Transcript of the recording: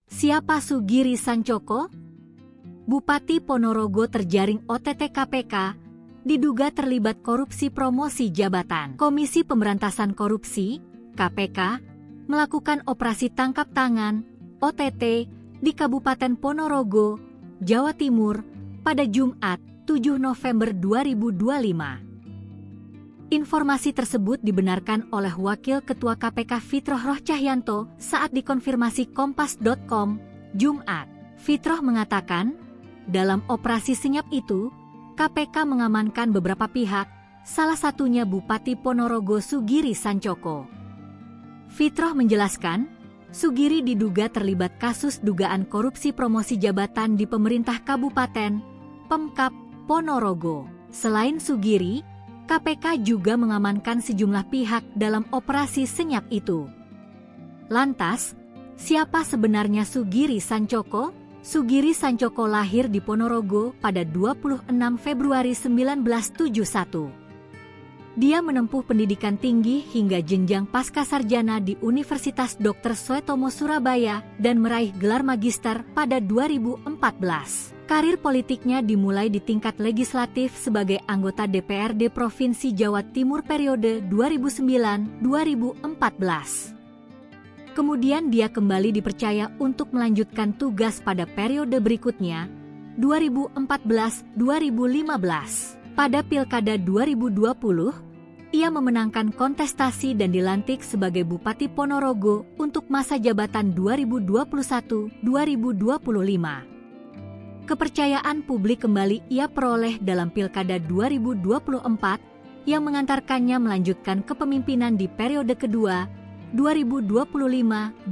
Siapa Sugiri Sancoko? Bupati Ponorogo terjaring OTT KPK, diduga terlibat korupsi promosi jabatan. Komisi Pemberantasan Korupsi, KPK, melakukan operasi tangkap tangan, OTT, di Kabupaten Ponorogo, Jawa Timur, pada Jumat, 7 November 2025. Informasi tersebut dibenarkan oleh Wakil Ketua KPK Fitroh Roh Cahyanto saat dikonfirmasi Kompas.com, Jumat. Fitroh mengatakan, dalam operasi senyap itu, KPK mengamankan beberapa pihak, salah satunya Bupati Ponorogo Sugiri Sancoko. Fitroh menjelaskan, Sugiri diduga terlibat kasus dugaan korupsi promosi jabatan di pemerintah Kabupaten, Pemkab, Ponorogo. Selain Sugiri, KPK juga mengamankan sejumlah pihak dalam operasi senyap itu. Lantas, siapa sebenarnya Sugiri Sancoko? Sugiri Sancoko lahir di Ponorogo pada 26 Februari 1971. Dia menempuh pendidikan tinggi hingga jenjang pascasarjana di Universitas Dr. Suetomo Surabaya dan meraih gelar magister pada 2014. Karir politiknya dimulai di tingkat legislatif sebagai anggota DPRD Provinsi Jawa Timur periode 2009-2014. Kemudian dia kembali dipercaya untuk melanjutkan tugas pada periode berikutnya, 2014-2015. Pada Pilkada 2020, ia memenangkan kontestasi dan dilantik sebagai Bupati Ponorogo untuk masa jabatan 2021-2025. Kepercayaan publik kembali ia peroleh dalam Pilkada 2024 yang mengantarkannya melanjutkan kepemimpinan di periode kedua 2025-2030.